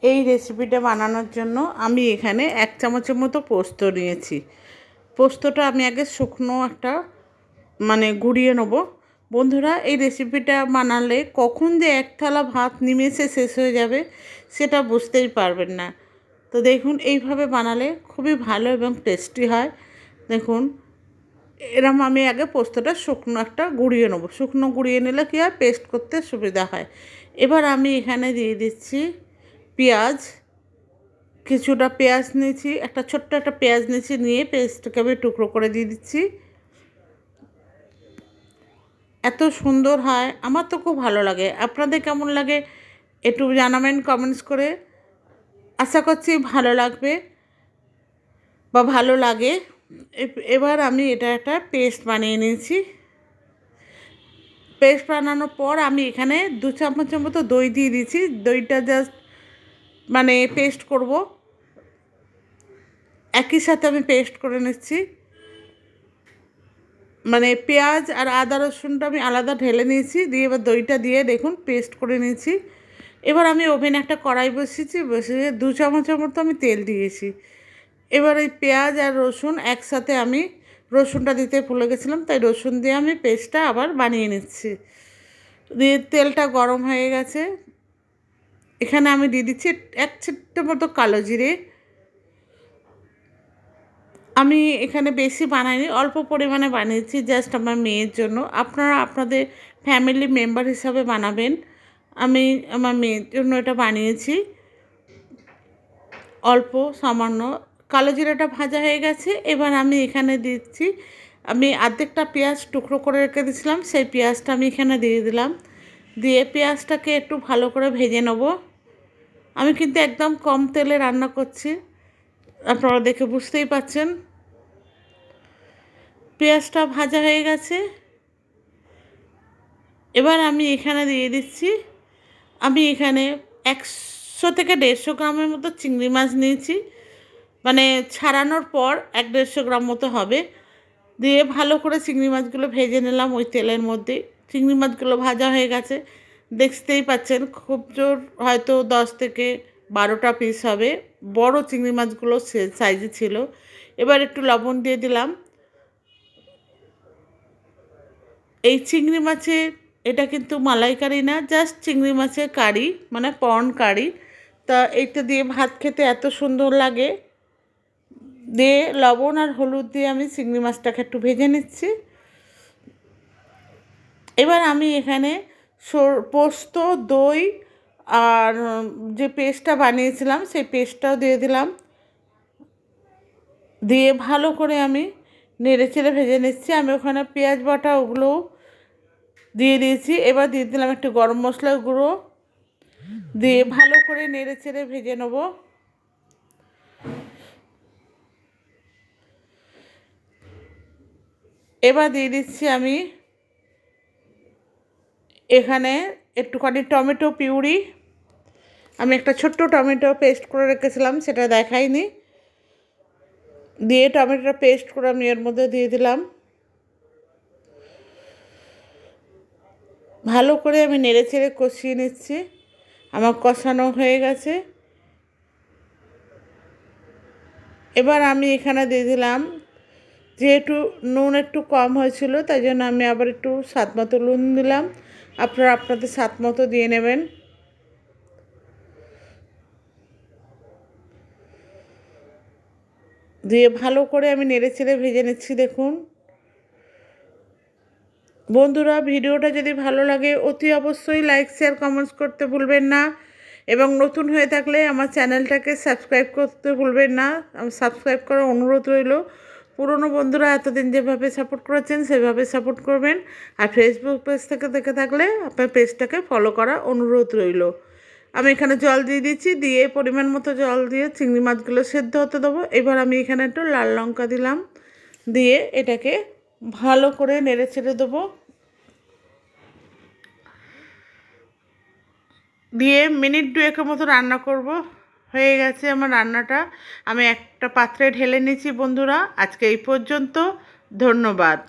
এই রেসিপিটা বানানোর জন্য আমি এখানে 1 চামচের মতো পোস্ত নিয়েছি। পোস্তটা আমি আগে শুকনো একটা গুঁড়িয়ে নেব। বন্ধুরা, এই রেসিপিটা বানালে কখন যে 1 থালা ভাত নিমেষে শেষ হয়ে যাবে সেটা বুঝতেই পারবেন না। তো দেখুন, এইভাবে বানালে খুবই ভালো এবং টেস্টি হয়। দেখুন, এরম আমি আগে পোস্তটা শুকনো একটা গুঁড়িয়ে নেব। শুকনো গুঁড়িয়ে নিলে কী হয়, পেস্ট করতে সুবিধা হয়। এবার আমি এখানে দিয়ে দিচ্ছি পেঁয়াজ। কিছুটা পেঁয়াজ নিয়েছি, ছোট্ট একটা পেঁয়াজ নিয়েছি, নিয়ে পেঁয়াজটাকে আমি টুকরো করে দিয়ে দিচ্ছি। এত সুন্দর হয়, আমার তো খুব ভালো লাগে। আপনাদের কেমন লাগে একটু জানাবেন কমেন্টস করে। আশা করছি ভালো লাগবে বা ভালো লাগে। এবার আমি এটা একটা পেস্ট বানিয়ে নিয়েছি। পেস্ট বানানোর পর আমি এখানে 2 চামচের মতো দই দিয়ে দিয়েছি। দইটা জাস্ট পেস্ট করব, একই সাথে আমি পেস্ট করে নিচ্ছি। পেঁয়াজ আর আদা রসুনটা আমি আলাদা ঢেলে নিয়েছি, দিয়ে এবার দইটা দিয়ে দেখুন পেস্ট করে নিয়েছি। এবার আমি ওভেনে একটা কড়াই বসিয়েছি, বসিয়ে 2 চামচের মতো আমি তেল দিয়েছি। এবার এই পেঁয়াজ আর রসুন একসাথে আমি, রসুনটা দিতে ভুলে গেছিলাম, তাই রসুন দিয়ে আমি পেস্টটা আবার বানিয়ে নিচ্ছি। দিয়ে তেলটা গরম হয়ে গেছে, এখানে আমি দিয়ে দিচ্ছি 1 চিমটে মতো কালো জিরে। আমি এখানে বেশি বানাইনি, অল্প পরিমাণে বানিয়েছি, জাস্ট আমার মেয়ের জন্য। আপনারা আপনাদের ফ্যামিলি মেম্বার হিসাবে বানাবেন। আমি আমার মেয়ের জন্য এটা বানিয়েছি। অল্প সামান্য কালো জিরাটা ভাজা হয়ে গেছে। এবার আমি এখানে দিচ্ছি, আমি অর্ধেকটা পেঁয়াজ টুকরো করে রেখে দিয়েছিলাম, সেই পেঁয়াজটা আমি এখানে দিয়ে দিলাম। দিয়ে পেঁয়াজটাকে একটু ভালো করে ভেজে নেব। আমি কিন্তু একদম কম তেলে রান্না করছি, আপনারা দেখে বুঝতেই পাচ্ছেন। পেঁয়াজটা ভাজা হয়ে গেছে। এবার আমি এখানে দিয়ে দিচ্ছি, আমি এখানে 100 থেকে 150 গ্রামের মতো চিংড়ি মাছ নিয়েছি। ছাড়ানোর পর 1-150 গ্রাম মতো হবে। দিয়ে ভালো করে চিংড়ি মাছগুলো ভেজে নিলাম ওই তেলের মধ্যে। চিংড়ি মাছগুলো ভাজা হয়ে গেছে, দেখতেই পাচ্ছেন। খুব জোর হয়তো 10 থেকে 12টা পিস হবে, বড় চিংড়ি মাছগুলো সাইজে ছিল। এবার একটু লবণ দিয়ে দিলাম। এই চিংড়ি মাছের, এটা কিন্তু মালাইকারি না, জাস্ট চিংড়ি মাছের কারি, প্রন কারি। তা এইটা দিয়ে ভাত খেতে এত সুন্দর লাগে। দিয়ে লবণ আর হলুদ দিয়ে আমি চিংড়ি মাছটাকে একটু ভেজে নিচ্ছি। এবার আমি এখানে পোস্ত, দই আর যে পেস্টটা বানিয়েছিলাম সেই পেস্টটাও দিয়ে দিলাম। দিয়ে ভালো করে আমি নেড়ে চেড়ে ভেজে নিচ্ছি। আমি ওখানে পেঁয়াজ বাটা ওগুলোও দিয়ে দিয়েছি। এবার দিয়ে দিলাম একটু গরম মশলার গুঁড়ো, দিয়ে ভালো করে নেড়ে চেড়ে ভেজে নেব। এবার দিয়ে দিচ্ছি আমি এখানে একটুখানি টমেটো পিউরি। আমি একটা ছোট্ট টমেটো পেস্ট করে রেখেছিলাম, সেটা দেখাইনি। দিয়ে টমেটোটা পেস্ট করে আমি এর মধ্যে দিয়ে দিলাম। ভালো করে আমি নেড়ে চেড়ে কষিয়ে নিচ্ছি। আমার কষানো হয়ে গেছে। এবার আমি এখানে দিয়ে দিলাম, যেহেতু নুন একটু কম হয়েছিল তাই জন্য আমি আবার একটু স্বাদ মতো নুন দিলাম। আপনারা আপনাদের স্বাদ মতো দিয়ে নেবেন। দিয়ে ভালো করে আমি নেড়ে চেড়ে ভেজে নিচ্ছি। দেখুন বন্ধুরা, ভিডিওটা যদি ভালো লাগে অতি অবশ্যই লাইক, শেয়ার, কমেন্টস করতে ভুলবেন না। এবং নতুন হয়ে থাকলে আমার চ্যানেলটাকে সাবস্ক্রাইব করতে ভুলবেন না। সাবস্ক্রাইব করার অনুরোধ রইল। পুরনো বন্ধুরা এতদিন যেভাবে সাপোর্ট করেছেন সেভাবে সাপোর্ট করবেন। আর ফেসবুক পেজ থেকে দেখে থাকলে আপনার পেজটাকে ফলো করার অনুরোধ রইল। আমি এখানে জল দিয়ে দিচ্ছি, দিয়ে পরিমাণ মতো জল দিয়ে চিংড়ি মাছগুলো সেদ্ধ হতে দেবো। এবার আমি এখানে একটু লাল লঙ্কা দিলাম, দিয়ে এটাকে ভালো করে নেড়ে ছেড়ে দেবো। দিয়ে মিনিট 2 মতো রান্না করব। হয়ে গেছে আমার রান্নাটা, আমি একটা পাত্রে ঢেলে নিয়েছি। বন্ধুরা, আজকে এই পর্যন্ত। ধন্যবাদ।